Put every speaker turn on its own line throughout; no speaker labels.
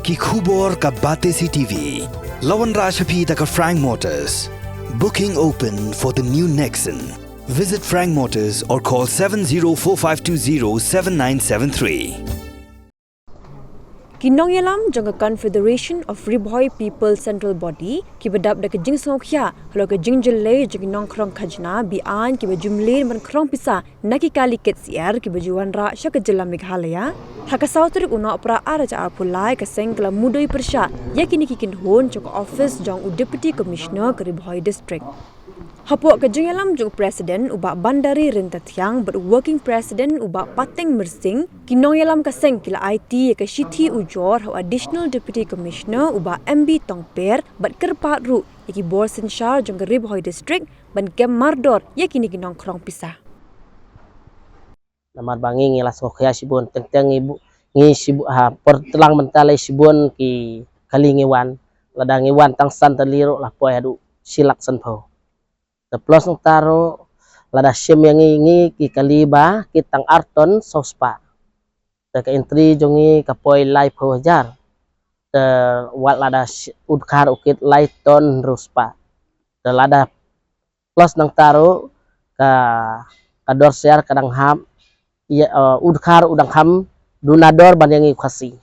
Ki khubor ka Bate CTV. Lawan Rashapi taka Frank Motors. Booking open for the new Nexon. Visit Frank Motors or call 7045207973.
Kinong yalam jangka Confederation of Riboy People Central Body ki bedap da kejing songkhya halo kejing jelle jeng nong krong khajna bi an ki bejumle man krong pisa naki kali ket siar ki bejuan ra sya kejela Meghalaya haka sautrik uno pra araja apulai ka sengkla mudoi persya yakini kikin hon jok office jong deputy commissioner ke Riboy district. Hapok kejing yalam jong presiden ubak bandari Rentatiang working president ubak Pateng Mersing kinong yalam kaseng kila IT ke Shithi Ujor hau additional deputy commissioner ubak MB Tongper bat kerpat ru yaki Borsen Shah jong ke Riboy district ban kem Mardor yakini kinong krong pisah.
Namar bangi ngilas kokhya sibun tentang ibu ngi sibu ha pertelang mentalai sibun ki kalingiwan ladangiwan tang san terliru lah poy adu silak senpo. The plus ng taro lada siyem yang ingi ki kaliba kitang arton sospa. The ka entry jongi kapoy live hajar. The wat lada udkar ukit laiton ruspa. The lada plus ng taro kador siar kadang ham ya udkar udang ham dunador banyangi khasi.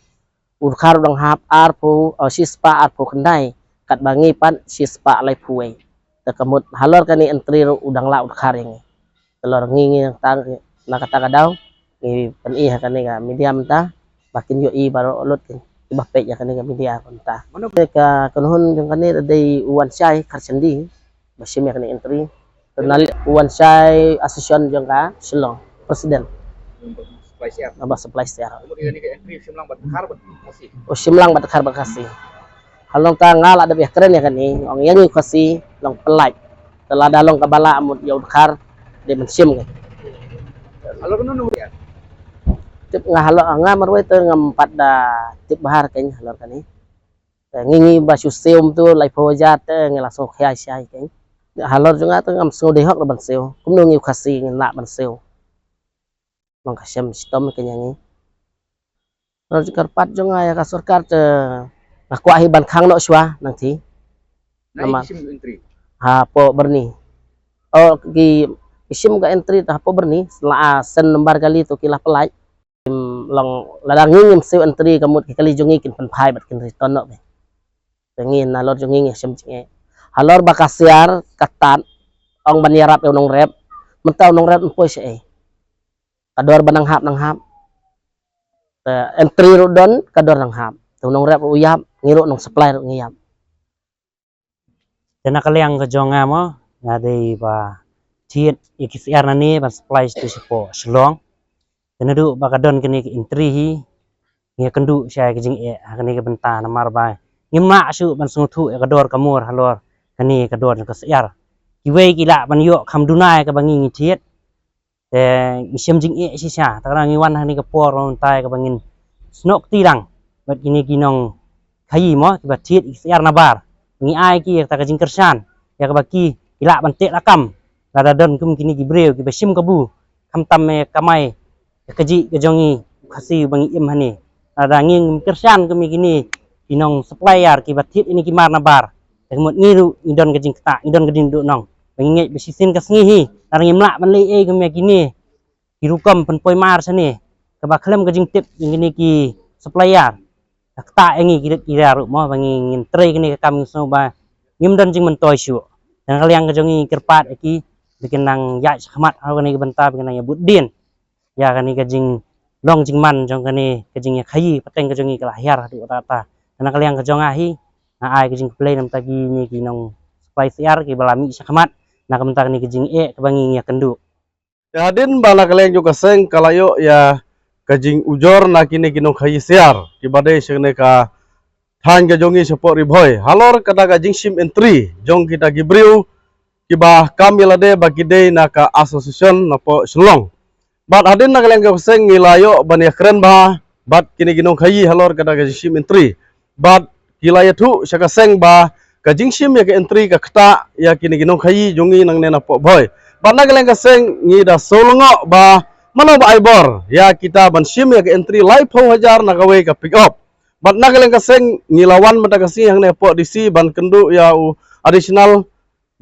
Udkar udang ham arpo sispa arpo kendai kat bangi pan sispa live huwe. Kemut halor kani entry udang la udkaring telor ngingi tang nakata daw ni peni kani ga medium ta bakin yo i baro lot kin ibapet ya kani ga media konta ka kanhun jong kani day uwan sai karsendi basim ya kani entry kenal uwan sai association jong ka Shillong presiden supply share kemudian ini ke entry Shimlang Batkar Bekasi Shimlang Batkar Bekasi halong tanggal ada biar keren ya kan nih orang yang kasih long pelaj telah dalong kabala amut ya udkar di mensim kan halo nunu ya tip ngahalo marwe te ngampat da tip bahar kan halor kan nih ngingi basu seum tu lai pojat langsung khia sai kan halor juga tu ngam so dehok ban seo kumno ngi kasih ngin la ban seo long kasem stom kan yang ni halor karpat juga ya ka sarkar te aku ahiban khang no shwa nanti nama ha po berni oh ki isim ga entry ta po berni setelah sen lembar kali tu kilah pelaj long ladang ngim seu entry kamut ki kali jongi kin penpai bat kin return no be pengin nalor jongi sim cinge halor bakasiar katan ong banyarap nong rep mentau nong rep po se kador banang hap nang hap entry rodon kador nang hap nong rep uyap ngiro nong supply ngiyap
tena kaliang ke jonga mo ngade ba tiet ikisiar nani ban supply tu sipo Shillong tena du bakadon kini entry hi ngi kendu syai ke jing kini ke benta namar ba ngima su ban sungtu kador kamur halor kini kador ke siar kiwe kila ban yo kham dunai ke bangi ngi tiet isim jing sisa takra ngi wan hani ke por tai ke bangin snok tirang bat kini kinong kayi mo kibat tiet iksiar nabar ngi ai ki ta kajing kersan ya kabaki ila bantek rakam lada don kum kini gibreu ki basim kabu kam tam me kamai kaji kejongi khasi bangi im hani lada nging kersan kumi kini kinong supplier kibat tiet ini kimar nabar kemut ngiru idon kajing kata idon kajing du nong bangi besisin kasngi hi larang imla banle kumi kini kirukom penpoi mar sane kabaklem kajing tip ngini ki supplier tak engi kira ru mo bangi ngin tre kini kam so ba ngim dan jing mentoi syu dan kaliang kejongi kerpat iki bikin nang ya khmat au kani benta bikin nang ya budin ya kani kajing long jing man jong kani kajing ya khayi pateng kejongi kelahiar du tata dan kaliang kejong ahi na ai kajing play nam tagi ni kinong supply siar ki balami khmat na kamenta kani kajing ke bangi ya kendu
ya hadin bala kaliang juga seng kalayo ya kajing ujor na kini kinong khayi siar kibade segne ka than ga jongi support Riboy halor kada kajing sim entry jong kita gibriu kiba kamilade bagide na ka association na po Shillong bat hadin na kaliang seng ngilayo ban ya keren ba bat kini kinong khayi halor kada kajing sim entry bat kilaya tu syaka seng ba kajing sim ya ka entry ka kata ya kini kinong khayi jongi nang nena po boy bat na kaliang seng ngida solongo ba mana ba ibor ya kita ban sim ya ke entry live hajar na gawe ka pick up bat nagaleng kaseng ngilawan mata kasih hang ne po DC ban kendu ya additional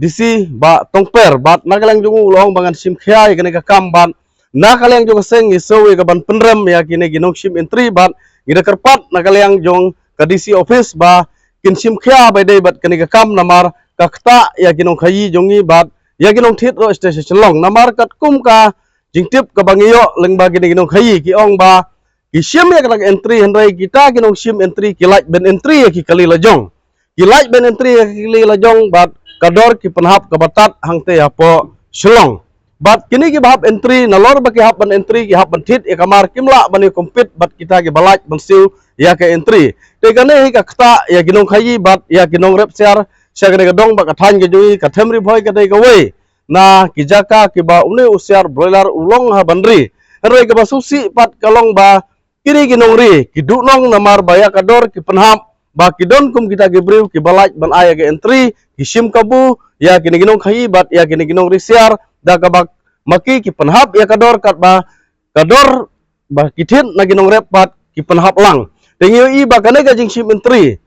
DC ba tongper bat nagaleng jungu ulong bangan sim khia ya kene ka kam ban nakaleng jong kaseng ngiso ya ban penrem ya kine ginong sim entry bat gida kerpat nakaleng jong ka DC office ba kin sim khia ba dei bat kene ka kam namar ka kta ya ginong khayi jongi bat ya ginong thit ro station chelong namar kat kum ka jingtip ka bangiyo leng ba kine ginong khayi ki ong ba ki sim ya ka entry hendrai kita ginong sim entry ki like ben entry ya ki kali lajong ki like ben entry ya ki kali lajong bat kador ki penhap ka batat hang te apo shelong bat kini ki bahap entry nalor ba ki hap ban entry ki hap ban thit ya kamar kimla ban compete bat kita ki balaj ban siu ya ka entry te gane ka kta ya ginong khayi bat ya ginong rep share syagre ka dong ba ka than ke jui ka themri bhoi ka dei ka we na ki jaka ki ba une usiar broiler ulong ha banri rei ka ba susi pat kalong ba kini ginong ri ki du nong namar baya kador ki penhap ba ki don kum kita ki briu ki balaj ban aya ka entry ki sim kabu ya kini ginong khayi bat ya kini ginong ri share da ka ba maki ki penhap ya kador kat ba kador ba kithin na ginong rep pat ki penhap lang tengiu i ba kane ka jing sim entry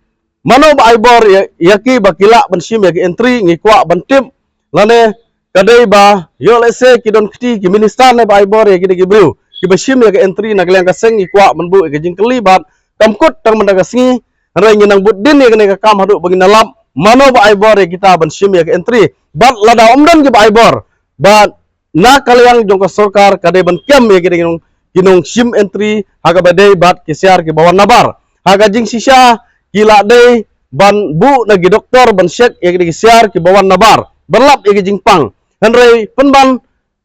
mano ba aibor ya ki ba kila ban sim ya ki entry ngi kwa ban tim lane kadai ba yo lese ki don kti ki minister ne ba aibor ya ki briu ki ba sim ya ki entry na gleng ka seng ngi kwa ban bu ka jing keli bat kamkut tang mendaga singi rai ngi nang budin ya kane ka kam hadu bagi nalam mano ba aibor ya kita ban sim ya ki entry bat lada omdan ki ba aibor bat na kalyang jong ka sarkar kadai ban kem ya ki ginong sim entry haga badai bat ki siar ki bawan nabar haga jing sisa kila dei ban bu nagi doktor ban syek ya ki siar ki bawan nabar berlap ya ki jing pang henrei penban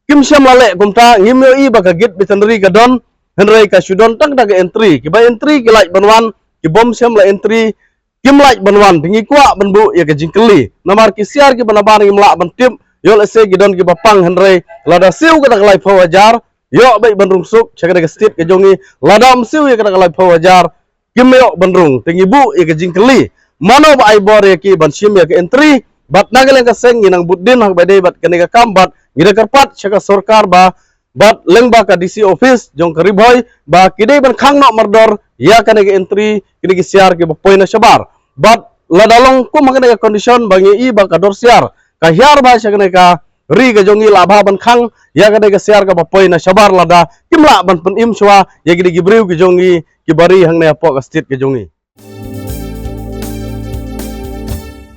kim syam lale kumta ngimyo i baka git bitanri ka don henrei ka sudon tang daga entry ki ba entry ki like banwan ki bom syam la entry kim like banwan dingi kwa ban bu ya ki jing keli namar ki siar ki banabar ngimla ban tim yo lese gidon ki bapang henrei lada siu ka daga like fawajar yo bai bandrung suk chakada ka state ka jongi ladam siu ya ka daga like fawajar kimyo bandrung tingi bu ya ka jing keli mano ba aibor ya ki ban sim ya ka entry bat nagaleng ka seng ginang budin hak badai bat kane ka kambat gira karpat syaka sarkar ba bat lengba ka DC office jong ka ribhoy ba kidai ban khang no mardor ya kane ka entry kini ki siar ki bapoy na sabar bat ladalong ku makane ka condition bangi i ba ka dor siar ka hiar ba syaka ne ka ri ka jongi labha ban khang ya kane ka siar ka bapoy na sabar lada kimla ban pen im chwa ya gidi gibriu ki jongi ki bari hang ne apo ka state ki jongi